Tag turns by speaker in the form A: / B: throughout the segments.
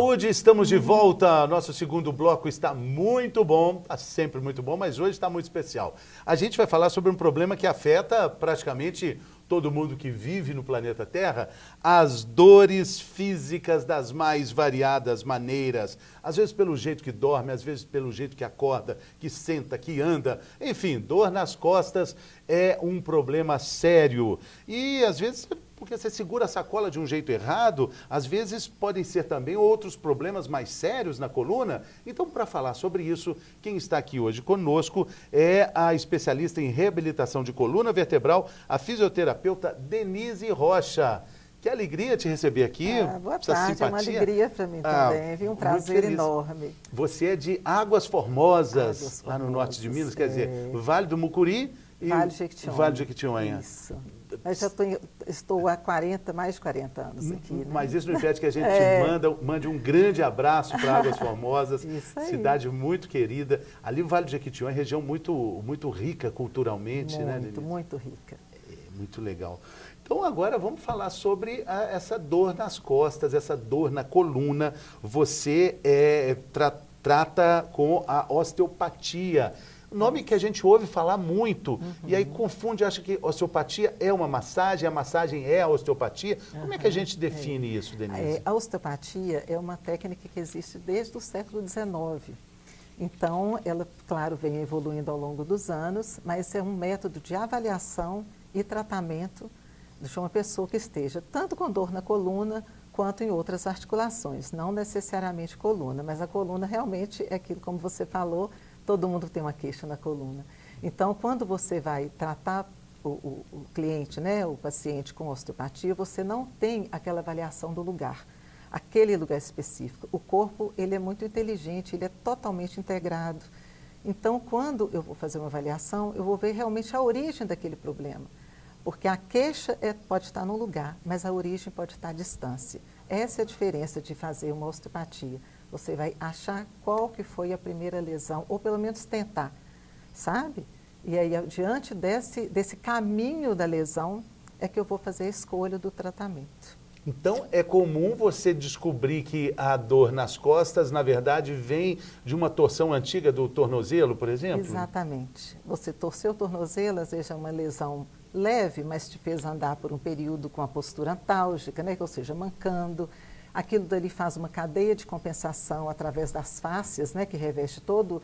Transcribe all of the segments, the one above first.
A: Saúde, estamos de volta. Nosso segundo bloco está muito bom, está sempre muito bom, mas hoje está muito especial. A gente vai falar sobre um problema que afeta praticamente todo mundo que vive no planeta Terra, as dores físicas das mais variadas maneiras. Às vezes pelo jeito que dorme, às vezes pelo jeito que acorda, que senta, que anda. Enfim, dor nas costas é um problema sério. E às vezes, porque você segura a sacola de um jeito errado, às vezes podem ser também outros problemas mais sérios na coluna. Então, para falar sobre isso, quem está aqui hoje conosco é a especialista em reabilitação de coluna vertebral, a fisioterapeuta Denise Rocha. Que alegria te receber aqui.
B: Boa tarde, é uma alegria para mim também, viu? Um prazer enorme.
A: Você é de Águas Formosas, lá no norte de Minas, quer dizer, Vale do Mucuri e
B: Vale do
A: Vale do Jequitinhonha.
B: Isso. Mas já estou há mais de 40 anos aqui. Né?
A: Mas isso não impede que a gente mande um grande abraço para Águas Formosas, cidade muito querida. Ali o Vale do Jequitinhonha é região muito rica culturalmente, né, Denise?
B: Muito rica.
A: Muito legal. Então agora vamos falar sobre essa dor nas costas, essa dor na coluna. Você trata com a osteopatia. Nome que a gente ouve falar muito, e aí confunde, acha que osteopatia é uma massagem, a massagem é a osteopatia. Como é que a gente define isso, Denise?
B: A osteopatia é uma técnica que existe desde o século XIX. Então, ela, claro, vem evoluindo ao longo dos anos, mas é um método de avaliação e tratamento de uma pessoa que esteja tanto com dor na coluna quanto em outras articulações, não necessariamente coluna, mas a coluna realmente é aquilo, como você falou, todo mundo tem uma queixa na coluna. Então, quando você vai tratar o cliente, né, o paciente com osteopatia, você não tem aquela avaliação do lugar, aquele lugar específico. O corpo, ele é muito inteligente, ele é totalmente integrado. Então, quando eu vou fazer uma avaliação, eu vou ver realmente a origem daquele problema. Porque a queixa pode estar no lugar, mas a origem pode estar à distância. Essa é a diferença de fazer uma osteopatia. Você vai achar qual que foi a primeira lesão, ou pelo menos tentar, sabe? E aí, diante desse caminho da lesão, é que eu vou fazer a escolha do tratamento.
A: Então, é comum você descobrir que a dor nas costas, na verdade, vem de uma torção antiga do tornozelo, por exemplo?
B: Exatamente. Você torceu o tornozelo, às vezes é uma lesão leve, mas te fez andar por um período com a postura antálgica, né? Ou seja, mancando. Aquilo dali faz uma cadeia de compensação através das fáscias, né, que reveste toda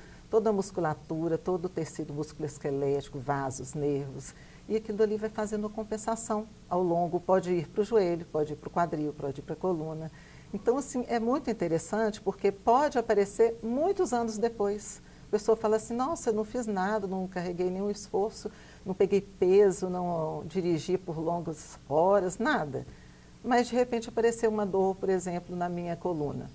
B: a musculatura, todo o tecido musculoesquelético, vasos, nervos. E aquilo dali vai fazendo uma compensação ao longo, pode ir para o joelho, pode ir para o quadril, pode ir para a coluna. Então, assim, é muito interessante porque pode aparecer muitos anos depois. A pessoa fala assim, nossa, eu não fiz nada, não carreguei nenhum esforço, não peguei peso, não dirigi por longas horas, nada. Mas, de repente, apareceu uma dor, por exemplo, na minha coluna.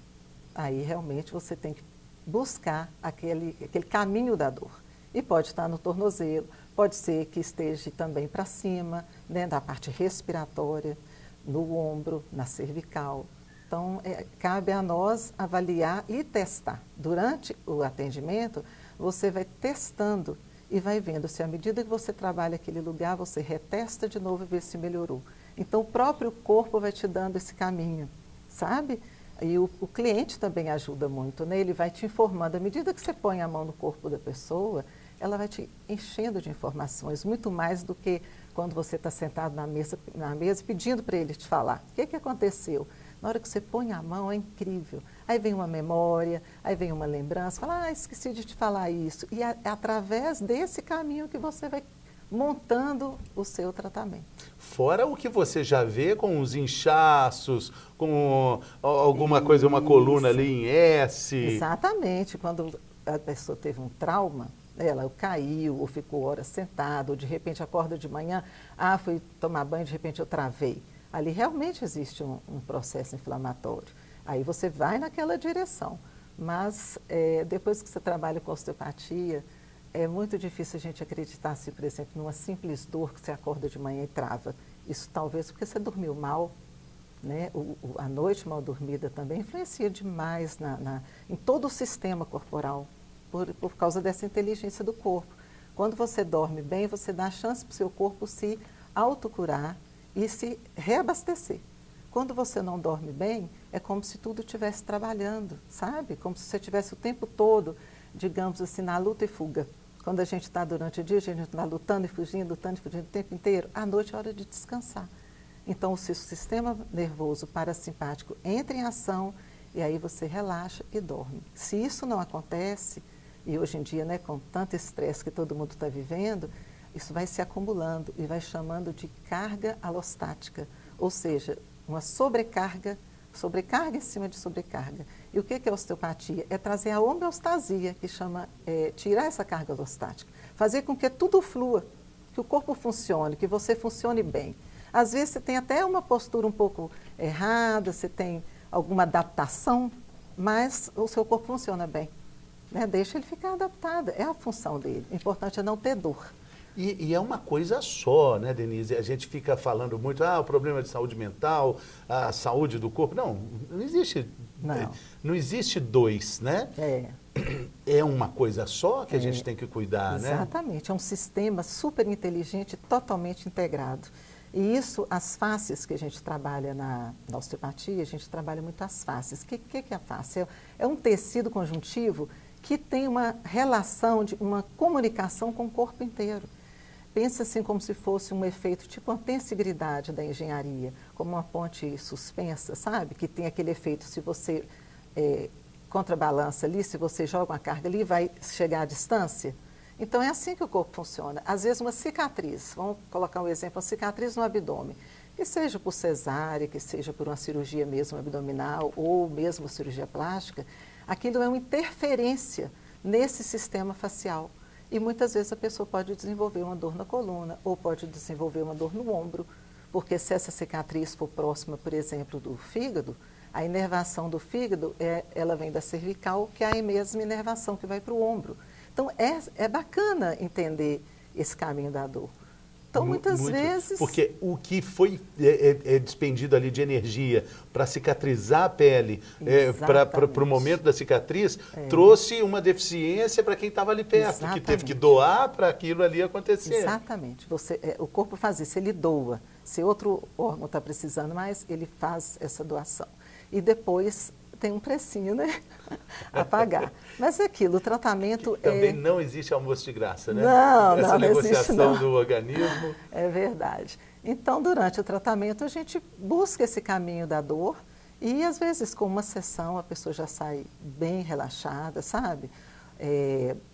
B: Aí, realmente, você tem que buscar aquele caminho da dor. E pode estar no tornozelo, pode ser que esteja também para cima, né, da parte respiratória, no ombro, na cervical. Então, cabe a nós avaliar e testar. Durante o atendimento, você vai testando e vai vendo se à medida que você trabalha aquele lugar, você retesta de novo e vê se melhorou. Então, o próprio corpo vai te dando esse caminho, sabe? E o cliente também ajuda muito, né? Ele vai te informando. À medida que você põe a mão no corpo da pessoa, ela vai te enchendo de informações, muito mais do que quando você está sentado na mesa pedindo para ele te falar. O que aconteceu? Na hora que você põe a mão, é incrível. Aí vem uma memória, aí vem uma lembrança, fala, esqueci de te falar isso. E é através desse caminho que você vai montando o seu tratamento.
A: Fora o que você já vê com os inchaços, com alguma coisa, uma coluna ali em S.
B: Exatamente. Quando a pessoa teve um trauma, ela caiu ou ficou horas sentada, ou de repente acorda de manhã, fui tomar banho, de repente eu travei. Ali realmente existe um processo inflamatório. Aí você vai naquela direção. Mas depois que você trabalha com osteopatia, é muito difícil a gente acreditar, se, por exemplo, numa simples dor que você acorda de manhã e trava. Isso talvez porque você dormiu mal, né? A noite mal dormida também influencia demais em todo o sistema corporal, por causa dessa inteligência do corpo. Quando você dorme bem, você dá a chance para o seu corpo se autocurar e se reabastecer. Quando você não dorme bem, é como se tudo estivesse trabalhando, sabe? Como se você estivesse o tempo todo, digamos assim, na luta e fuga. Quando a gente está durante o dia, a gente está lutando e fugindo o tempo inteiro. À noite é hora de descansar. Então, o seu sistema nervoso parasimpático entra em ação e aí você relaxa e dorme. Se isso não acontece, e hoje em dia, né, com tanto estresse que todo mundo está vivendo, isso vai se acumulando e vai chamando de carga alostática, ou seja, uma sobrecarga em cima de sobrecarga. E o que é osteopatia? É trazer a homeostasia, que chama, tirar essa carga alostática, fazer com que tudo flua, que o corpo funcione, que você funcione bem. Às vezes você tem até uma postura um pouco errada, você tem alguma adaptação, mas o seu corpo funciona bem. Né? Deixa ele ficar adaptado, é a função dele. O importante é não ter dor.
A: E é uma coisa só, né, Denise? A gente fica falando muito, o problema de saúde mental, a saúde do corpo. Não existe. Não existe dois, né? É uma coisa só que a gente tem que cuidar, né?
B: Exatamente, é um sistema super inteligente, totalmente integrado. E isso, as faces que a gente trabalha na osteopatia, a gente trabalha muito as faces. O que é a face? É um tecido conjuntivo que tem uma relação, uma comunicação com o corpo inteiro. Pensa assim como se fosse um efeito, tipo uma tensibilidade da engenharia, como uma ponte suspensa, sabe? Que tem aquele efeito, se você contrabalança ali, se você joga uma carga ali, vai chegar à distância. Então, é assim que o corpo funciona. Às vezes, uma cicatriz, vamos colocar um exemplo, uma cicatriz no abdômen, que seja por cesárea, que seja por uma cirurgia mesmo abdominal ou mesmo cirurgia plástica, aquilo é uma interferência nesse sistema facial. E muitas vezes a pessoa pode desenvolver uma dor na coluna ou pode desenvolver uma dor no ombro, porque se essa cicatriz for próxima, por exemplo, do fígado, a inervação do fígado, ela vem da cervical, que é a mesma inervação que vai para o ombro. Então, é bacana entender esse caminho da dor. Então, muitas vezes...
A: Porque o que foi despendido ali de energia para cicatrizar a pele, para o momento da cicatriz, trouxe uma deficiência para quem estava ali perto, que teve que doar para aquilo ali acontecer.
B: Exatamente. O corpo faz isso, ele doa. Se outro órgão está precisando mais, ele faz essa doação. E depois tem um precinho, né? A pagar. Mas é aquilo, o tratamento
A: também não existe almoço de graça, né?
B: Não,
A: essa
B: não
A: negociação
B: existe, não.
A: do organismo.
B: É verdade. Então, durante o tratamento, a gente busca esse caminho da dor e, às vezes, com uma sessão, a pessoa já sai bem relaxada, sabe?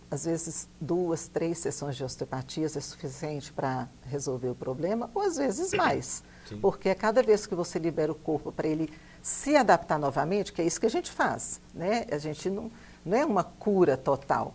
B: Às vezes, 2, 3 sessões de osteopatias é suficiente para resolver o problema, ou às vezes mais. Sim. Porque a cada vez que você libera o corpo para ele se adaptar novamente, que é isso que a gente faz, né? A gente não é uma cura total.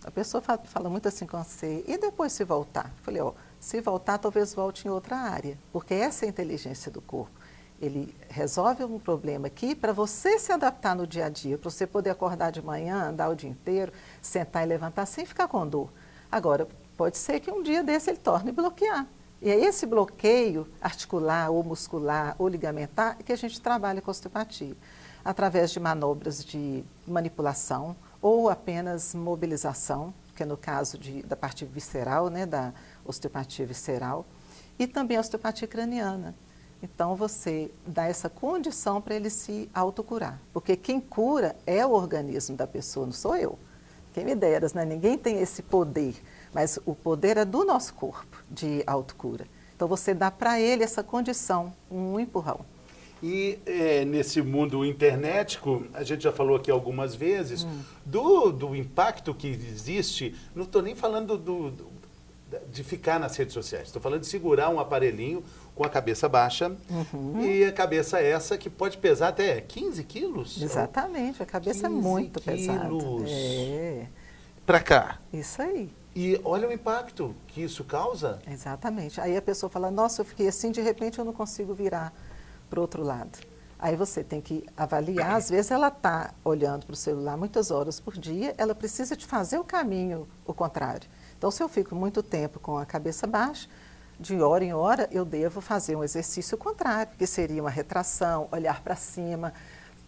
B: A pessoa fala muito assim com você, e depois se voltar? Eu falei, se voltar, talvez volte em outra área, porque essa é a inteligência do corpo. Ele resolve um problema aqui para você se adaptar no dia a dia, para você poder acordar de manhã, andar o dia inteiro, sentar e levantar sem ficar com dor. Agora, pode ser que um dia desse ele torne bloquear. E é esse bloqueio articular, ou muscular, ou ligamentar, que a gente trabalha com a osteopatia, através de manobras de manipulação ou apenas mobilização, que é no caso da parte visceral, né, da osteopatia visceral, e também a osteopatia craniana. Então, você dá essa condição para ele se autocurar, porque quem cura é o organismo da pessoa, não sou eu. Quem me dera, né? Ninguém tem esse poder, mas o poder é do nosso corpo de autocura. Então, você dá para ele essa condição, um empurrão.
A: E nesse mundo internetico, a gente já falou aqui algumas vezes, do impacto que existe, não estou nem falando de ficar nas redes sociais, estou falando de segurar um aparelhinho com a cabeça baixa e a cabeça essa que pode pesar até 15 quilos.
B: Exatamente, a cabeça é muito pesada.
A: Para cá.
B: Isso aí.
A: E olha o impacto que isso causa.
B: Exatamente. Aí a pessoa fala, nossa, eu fiquei assim, de repente eu não consigo virar para o outro lado. Aí você tem que avaliar, às vezes ela está olhando para o celular muitas horas por dia, ela precisa de fazer o caminho o contrário. Então, se eu fico muito tempo com a cabeça baixa, de hora em hora eu devo fazer um exercício contrário, que seria uma retração, olhar para cima,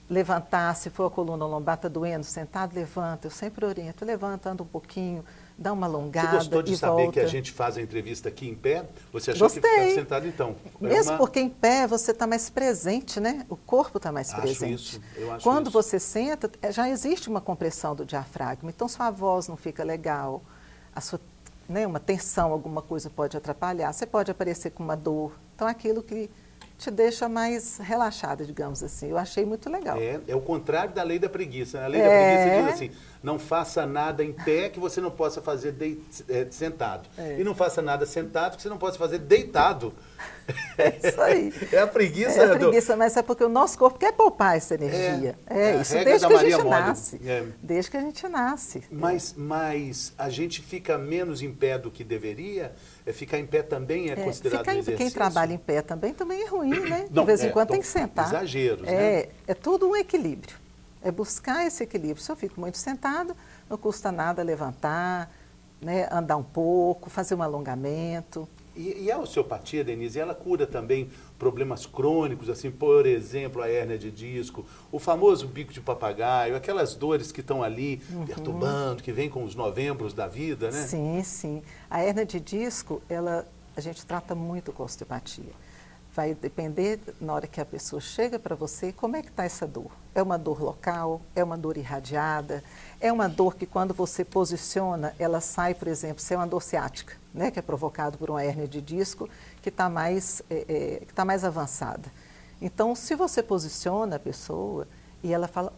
B: levantar, se for a coluna lombar está doendo, sentado, levanta, eu sempre oriento, levanta, anda um pouquinho, dá uma
A: Você
B: alongada
A: gostou de
B: e
A: saber
B: volta.
A: que a gente faz a entrevista aqui em pé? Você achou que ficava sentado então?
B: Mesmo porque em pé você está mais presente, né? O corpo está mais presente.
A: Isso, eu acho
B: Quando
A: isso.
B: você senta, já existe uma compressão do diafragma, então sua voz não fica legal, a sua, né, uma tensão, alguma coisa pode atrapalhar, você pode aparecer com uma dor. Então aquilo que te deixa mais relaxada, digamos assim. Eu achei muito legal.
A: É o contrário da lei da preguiça. A lei da preguiça diz assim, não faça nada em pé que você não possa fazer sentado. E não faça nada sentado que você não possa fazer deitado.
B: É isso aí.
A: É a preguiça.
B: É a preguiça, mas é porque o nosso corpo quer poupar essa energia. Isso desde que a gente nasce. Desde que a gente nasce.
A: Mas a gente fica menos em pé do que deveria? Ficar em pé também é considerado um exercício?
B: Quem trabalha em pé também é ruim, né?
A: Não,
B: de vez em quando tem que sentar.
A: Exageros, né?
B: É tudo um equilíbrio. É buscar esse equilíbrio. Se eu fico muito sentado, não custa nada levantar, né, andar um pouco, fazer um alongamento.
A: E a osteopatia, Denise, ela cura também problemas crônicos, assim, por exemplo, a hérnia de disco, o famoso bico de papagaio, aquelas dores que estão ali perturbando, que vêm com os novembros da vida, né?
B: Sim, sim. A hérnia de disco, a gente trata muito com a osteopatia. Vai depender, na hora que a pessoa chega para você, como é que está essa dor. É uma dor local? É uma dor irradiada? É uma dor que quando você posiciona, ela sai, por exemplo, se é uma dor ciática, né, que é provocado por uma hérnia de disco, que está mais avançada. Então, se você posiciona a pessoa e ela fala,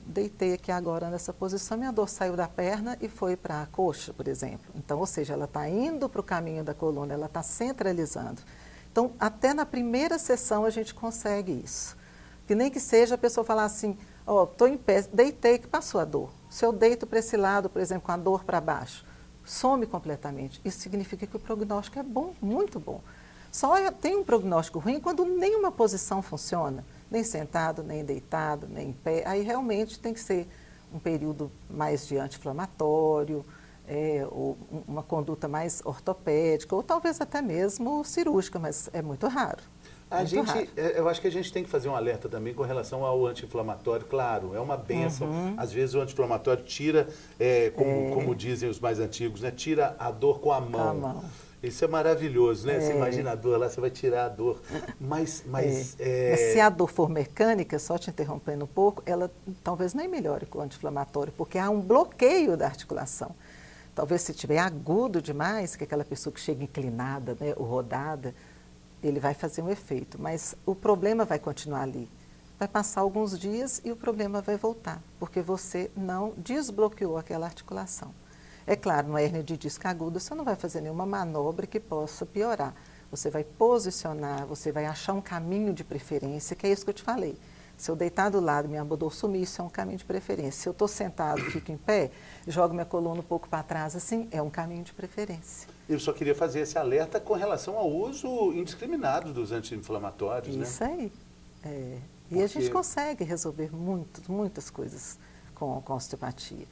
B: deitei aqui agora nessa posição, minha dor saiu da perna e foi para a coxa, por exemplo. Então, ou seja, ela está indo para o caminho da coluna, ela está centralizando. Então, até na primeira sessão a gente consegue isso. Que nem que seja a pessoa falar assim, estou em pé, deitei que passou a dor. Se eu deito para esse lado, por exemplo, com a dor para baixo, some completamente. Isso significa que o prognóstico é bom, muito bom. Só tem um prognóstico ruim quando nenhuma posição funciona, nem sentado, nem deitado, nem em pé. Aí realmente tem que ser um período mais de anti-inflamatório, ou uma conduta mais ortopédica, ou talvez até mesmo cirúrgica, mas é muito raro.
A: Eu acho que a gente tem que fazer um alerta também com relação ao anti-inflamatório. Claro, é uma bênção. Às vezes o anti-inflamatório tira, como dizem os mais antigos, né, tira a dor com a mão. Isso é maravilhoso, né? Você imagina a dor lá, você vai tirar a dor. Mas
B: se a dor for mecânica, só te interrompendo um pouco, ela talvez nem melhore com o anti-inflamatório, porque há um bloqueio da articulação. Talvez se tiver agudo demais, que é aquela pessoa que chega inclinada, né, ou rodada, ele vai fazer um efeito, mas o problema vai continuar ali. Vai passar alguns dias e o problema vai voltar, porque você não desbloqueou aquela articulação. É claro, numa hérnia de disco aguda, você não vai fazer nenhuma manobra que possa piorar. Você vai posicionar, você vai achar um caminho de preferência, que é isso que eu te falei. Se eu deitar do lado e minha dor sumir, isso é um caminho de preferência. Se eu estou sentado, fico em pé, jogo minha coluna um pouco para trás, assim, é um caminho de preferência.
A: Eu só queria fazer esse alerta com relação ao uso indiscriminado dos anti-inflamatórios, né?
B: Isso aí. E a gente consegue resolver muitas coisas com a osteopatia.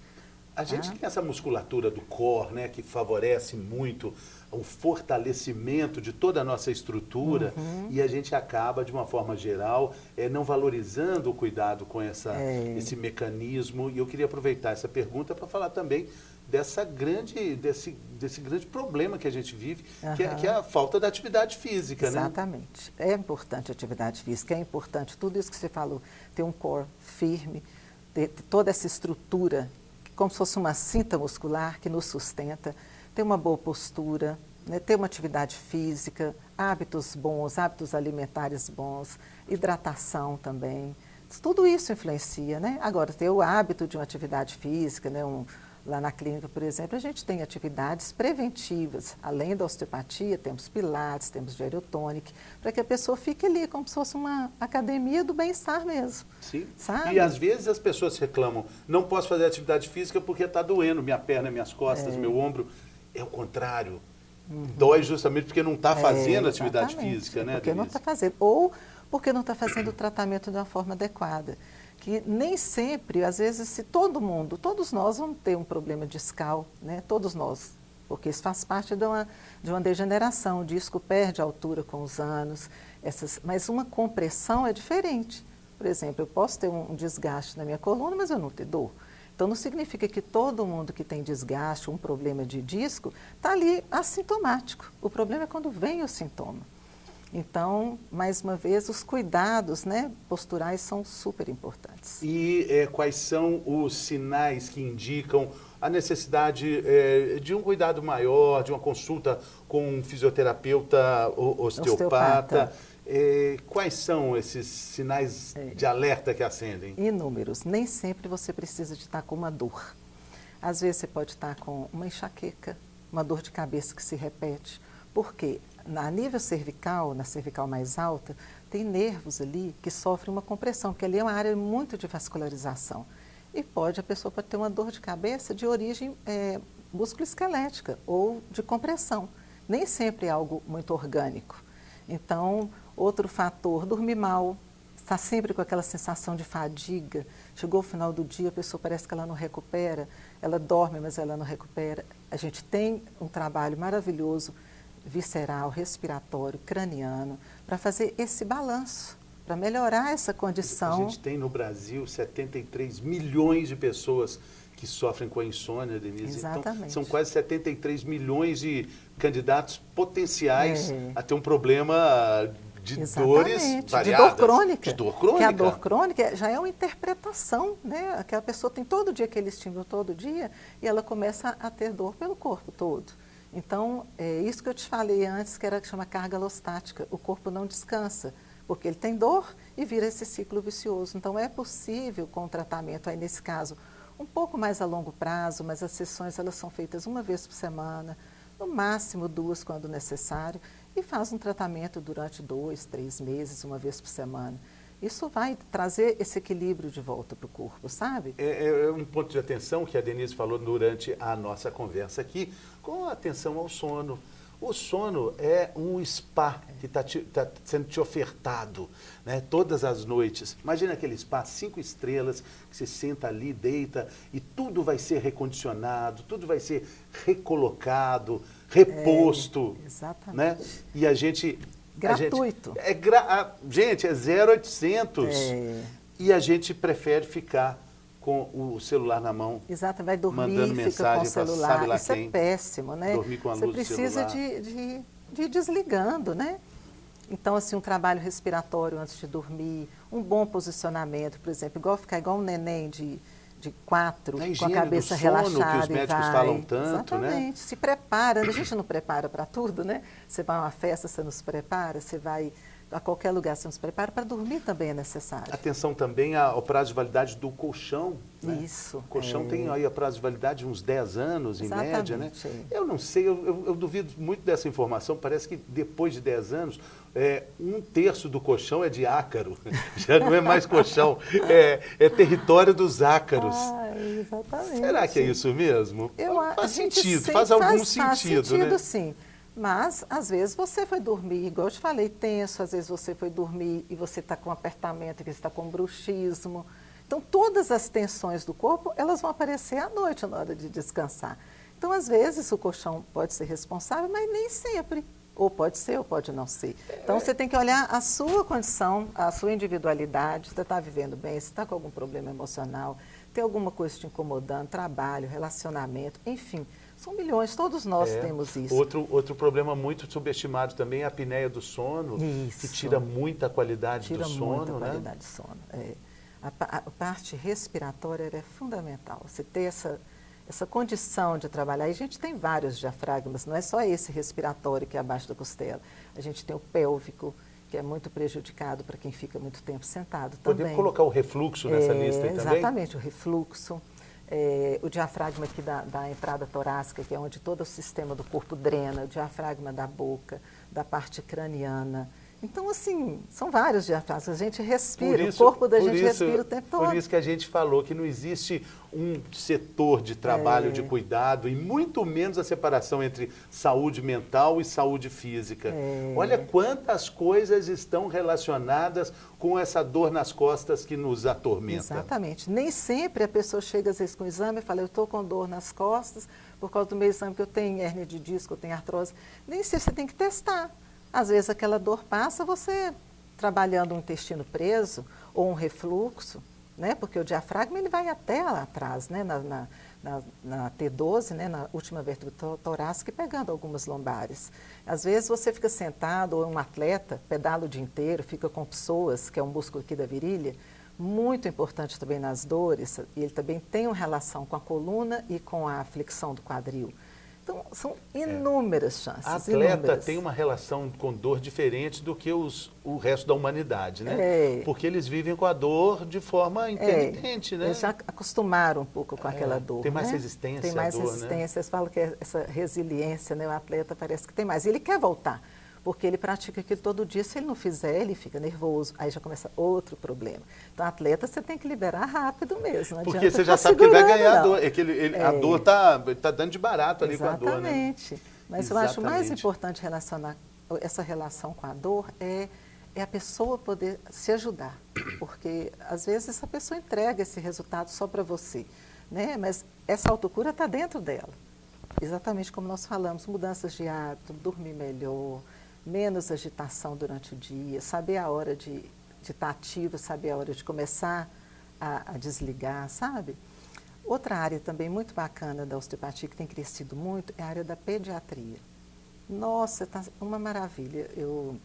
A: A gente tem essa musculatura do core, né, que favorece muito o fortalecimento de toda a nossa estrutura e a gente acaba, de uma forma geral, não valorizando o cuidado com esse mecanismo. E eu queria aproveitar essa pergunta para falar também desse grande problema que a gente vive, que é a falta da atividade física, né?
B: Exatamente. É importante a atividade física, é importante tudo isso que você falou, ter um core firme, ter toda essa estrutura, como se fosse uma cinta muscular que nos sustenta, ter uma boa postura, né, ter uma atividade física, hábitos bons, hábitos alimentares bons, hidratação também. Tudo isso influencia, né? Agora, ter o hábito de uma atividade física, né, lá na clínica, por exemplo, a gente tem atividades preventivas. Além da osteopatia, temos pilates, temos geriotônica, para que a pessoa fique ali como se fosse uma academia do bem-estar mesmo.
A: Sim.
B: Sabe?
A: E às vezes as pessoas reclamam, não posso fazer atividade física porque está doendo minha perna, minhas costas, meu ombro. É o contrário. Dói justamente porque não está fazendo atividade física, né,
B: porque
A: Denise?
B: não está fazendo. Ou porque não está fazendo o tratamento de uma forma adequada. Que nem sempre, às vezes, se todos nós vamos ter um problema discal, né? Todos nós, porque isso faz parte de uma degeneração, o disco perde altura com os anos, mas uma compressão é diferente. Por exemplo, eu posso ter um desgaste na minha coluna, mas eu não ter dor. Então, não significa que todo mundo que tem desgaste, um problema de disco, está ali assintomático. O problema é quando vem o sintoma. Então, mais uma vez, os cuidados, né, posturais são super importantes.
A: E quais são os sinais que indicam a necessidade de um cuidado maior, de uma consulta com um fisioterapeuta, osteopata? Quais são esses sinais de alerta que acendem?
B: Inúmeros. Nem sempre você precisa de estar com uma dor. Às vezes você pode estar com uma enxaqueca, uma dor de cabeça que se repete. Por quê? A nível cervical, na cervical mais alta, tem nervos ali que sofrem uma compressão, porque ali é uma área muito de vascularização. E a pessoa pode ter uma dor de cabeça de origem musculoesquelética ou de compressão. Nem sempre é algo muito orgânico. Então, outro fator, dormir mal, está sempre com aquela sensação de fadiga. Chegou o final do dia, a pessoa parece que ela não recupera, ela dorme, mas ela não recupera. A gente tem um trabalho maravilhoso, visceral, respiratório, craniano, para fazer esse balanço, para melhorar essa condição.
A: A gente tem no Brasil 73 milhões de pessoas que sofrem com a insônia, Denise.
B: Exatamente.
A: Então, são quase 73 milhões de candidatos potenciais a ter um problema de dores variadas.
B: De dor crônica.
A: De dor crônica.
B: Que a dor crônica já é uma interpretação, né? Aquela pessoa tem todo dia aquele estímulo, todo dia, e ela começa a ter dor pelo corpo todo. Então, é isso que eu te falei antes, que chama carga alostática. O corpo não descansa, porque ele tem dor e vira esse ciclo vicioso. Então, é possível com o tratamento, aí nesse caso, um pouco mais a longo prazo, mas as sessões elas são feitas uma vez por semana, no máximo 2 quando necessário, e faz um tratamento durante 2, 3 meses, uma vez por semana. Isso vai trazer esse equilíbrio de volta para o corpo, sabe?
A: É um ponto de atenção que a Denise falou durante a nossa conversa aqui, com atenção ao sono. O sono é um spa que está sendo te ofertado, né, todas as noites. Imagina aquele spa 5 estrelas, que você senta ali, deita, e tudo vai ser recondicionado, tudo vai ser recolocado, reposto.
B: Exatamente.
A: Né? E a gente...
B: Gratuito.
A: Gente, é 0800. E a gente prefere ficar com o celular na mão.
B: Exato, vai dormir,
A: mandando
B: fica
A: mensagem
B: com o celular. Isso
A: quem.
B: É péssimo, né?
A: Dormir com a
B: Você
A: luz do
B: precisa
A: celular.
B: de ir desligando, né? Então, assim, um trabalho respiratório antes de dormir, um bom posicionamento, por exemplo, ficar igual um neném de 4, com a cabeça relaxada.
A: Que os médicos falam tanto,
B: exatamente,
A: né?
B: Se prepara, a gente não prepara para tudo, né? Você vai a uma festa, você não se prepara, você vai a qualquer lugar, você não se prepara, para dormir também é necessário.
A: Atenção também ao prazo de validade do colchão. Né?
B: Isso.
A: O colchão tem aí a prazo de validade de uns 10 anos, em média, né? Eu não sei, eu duvido muito dessa informação, parece que depois de 10 anos, 1/3 do colchão é de ácaro, já não é mais colchão, é território dos ácaros.
B: Exatamente.
A: Será que é isso mesmo? Faz sentido,
B: faz
A: algum
B: sentido,
A: né?
B: Sim. Mas, às vezes, você foi dormir, igual eu te falei, tenso, às vezes você foi dormir e você está com apertamento, que você está com bruxismo. Então, todas as tensões do corpo, elas vão aparecer à noite, na hora de descansar. Então, às vezes, o colchão pode ser responsável, mas nem sempre. Ou pode ser, ou pode não ser. Então, você tem que olhar a sua condição, a sua individualidade, você está vivendo bem, você está com algum problema emocional, tem alguma coisa te incomodando, trabalho, relacionamento, enfim. São milhões, todos nós temos isso.
A: Outro problema muito subestimado também é a apneia do sono, que tira muita qualidade do sono.
B: Tira muita qualidade do sono. A parte respiratória é fundamental. Você ter essa condição de trabalhar. E a gente tem vários diafragmas, não é só esse respiratório que é abaixo da costela. A gente tem o pélvico, que é muito prejudicado para quem fica muito tempo sentado também.
A: Podemos colocar o refluxo nessa lista aí também?
B: Exatamente, o refluxo. O diafragma aqui da entrada torácica, que é onde todo o sistema do corpo drena, o diafragma da boca, da parte craniana. Então, assim, são vários diafragmas. A gente respira, o corpo da gente respira o tempo todo.
A: Por isso que a gente falou que não existe um setor de trabalho, de cuidado, e muito menos a separação entre saúde mental e saúde física. Olha quantas coisas estão relacionadas com essa dor nas costas que nos atormenta.
B: Exatamente. Nem sempre a pessoa chega às vezes com o exame e fala, eu estou com dor nas costas por causa do meu exame que eu tenho hérnia de disco, eu tenho artrose. Nem sempre você tem que testar. Às vezes aquela dor passa, você trabalhando um intestino preso ou um refluxo, né? Porque o diafragma ele vai até lá atrás, né? Na T12, né? Na última vértebra torácica, e pegando algumas lombares. Às vezes você fica sentado, ou um atleta, pedala o dia inteiro, fica com psoas, que é um músculo aqui da virilha, muito importante também nas dores, e ele também tem uma relação com a coluna e com a flexão do quadril. Então, são inúmeras chances.
A: A atleta
B: inúmeras.
A: tem uma relação com dor diferente do que o resto da humanidade, né? Porque eles vivem com a dor de forma intermitente, né?
B: Eles já acostumaram um pouco com aquela dor.
A: Tem mais
B: né?
A: resistência
B: Tem mais
A: à dor,
B: resistência.
A: né?
B: Eles falam que essa resiliência, né? O atleta parece que tem mais. E ele quer voltar, porque ele pratica aquilo todo dia. Se ele não fizer, ele fica nervoso. Aí já começa outro problema. Então, atleta, você tem que liberar rápido mesmo. Não
A: porque você
B: adianta
A: já
B: ficar
A: sabe que ele vai
B: segurando,
A: ganhar a
B: não.
A: dor. É que a dor tá dando de barato ali com a dor, né?
B: Exatamente. Mas eu acho mais
A: Exatamente.
B: importante relacionar essa relação com a dor é a pessoa poder se ajudar. Porque, às vezes, essa pessoa entrega esse resultado só para você, né? Mas essa autocura está dentro dela. Exatamente como nós falamos, mudanças de hábito, dormir melhor, menos agitação durante o dia, saber a hora de estar ativo, saber a hora de começar a desligar, sabe? Outra área também muito bacana da osteopatia, que tem crescido muito, é a área da pediatria. Nossa, está uma maravilha. Eu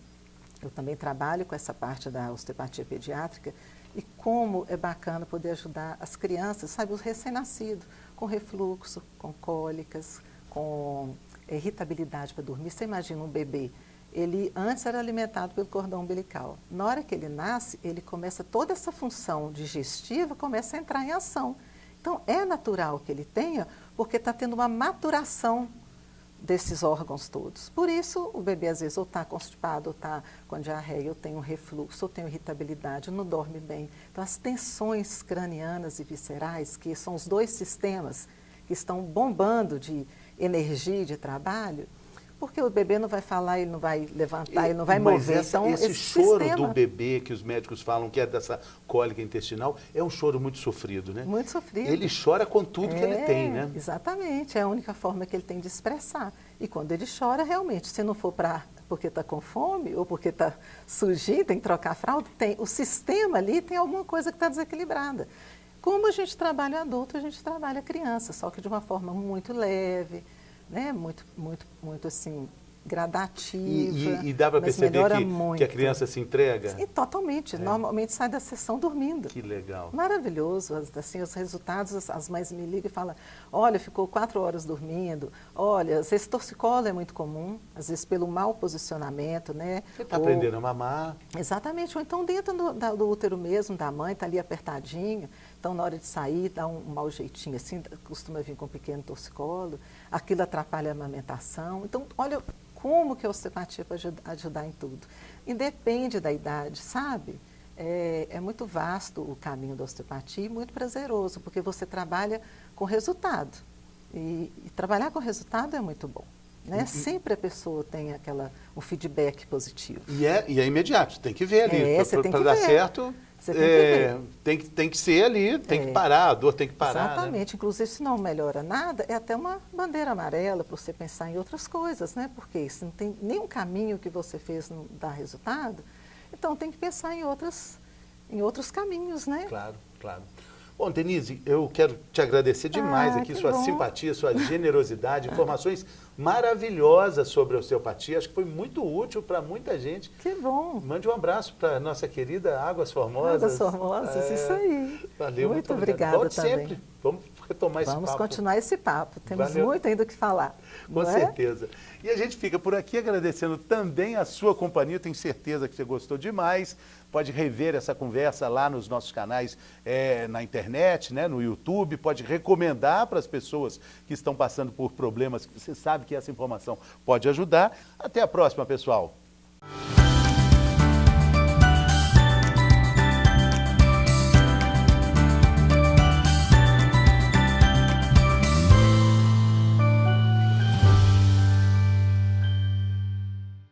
B: também trabalho com essa parte da osteopatia pediátrica, e como é bacana poder ajudar as crianças, sabe, os recém-nascidos, com refluxo, com cólicas, com irritabilidade para dormir. Você imagina um bebê, ele antes era alimentado pelo cordão umbilical. Na hora que ele nasce, ele começa, toda essa função digestiva começa a entrar em ação. Então, é natural que ele tenha, porque está tendo uma maturação desses órgãos todos. Por isso, o bebê, às vezes, ou está constipado, ou está com diarreia, ou tem um refluxo, ou tem irritabilidade, não dorme bem. Então, as tensões cranianas e viscerais, que são os dois sistemas que estão bombando de energia e de trabalho, porque o bebê não vai falar, ele não vai levantar, ele não vai mover. Então,
A: esse choro
B: sistema...
A: do bebê, que os médicos falam que é dessa cólica intestinal, é um choro muito sofrido, né?
B: Muito sofrido.
A: Ele chora com tudo que ele tem, né?
B: Exatamente, é a única forma que ele tem de expressar. E quando ele chora, realmente, se não for porque está com fome ou porque está sujinho, tem que trocar a fralda, o sistema ali tem alguma coisa que está desequilibrada. Como a gente trabalha adulto, a gente trabalha criança, só que de uma forma muito leve, né? Muito assim, gradativa.
A: E dá para perceber que a criança se entrega?
B: E totalmente. Normalmente sai da sessão dormindo.
A: Que legal.
B: Maravilhoso. Assim, os resultados, as mães me ligam e falam, olha, ficou 4 horas dormindo. Olha, às vezes torcicolo é muito comum, às vezes pelo mau posicionamento, né?
A: Você está aprendendo a mamar.
B: Exatamente. Ou então dentro do útero mesmo, da mãe, está ali apertadinho. Então, na hora de sair, dá um mau jeitinho assim, costuma vir com um pequeno torcicolo. Aquilo atrapalha a amamentação. Então, olha como que a osteopatia pode ajudar em tudo. Independe da idade, sabe? É muito vasto o caminho da osteopatia e muito prazeroso, porque você trabalha com resultado. E trabalhar com resultado é muito bom. Né? Sempre a pessoa tem um feedback positivo.
A: E é imediato, tem que ver ali. Para dar certo, tem que ser ali, tem que parar, a dor tem que parar.
B: Exatamente.
A: Né?
B: Inclusive, se não melhora nada, é até uma bandeira amarela para você pensar em outras coisas, né? Porque se não tem nenhum caminho que você fez não dá resultado, então tem que pensar em outros caminhos, né?
A: Claro, claro. Bom, Denise, eu quero te agradecer demais aqui, sua simpatia, sua generosidade, informações maravilhosas sobre a osteopatia. Acho que foi muito útil para muita gente.
B: Que bom.
A: Mande um abraço para a nossa querida Águas Formosas.
B: Águas Formosas, isso aí.
A: Valeu,
B: muito obrigada
A: Volte
B: também.
A: sempre. Vamos retomar esse papo.
B: Vamos continuar esse papo. Temos muito ainda o que falar.
A: Com certeza. E a gente fica por aqui agradecendo também a sua companhia. Tenho certeza que você gostou demais. Pode rever essa conversa lá nos nossos canais na internet, né, no YouTube. Pode recomendar para as pessoas que estão passando por problemas que você sabe que essa informação pode ajudar. Até a próxima, pessoal.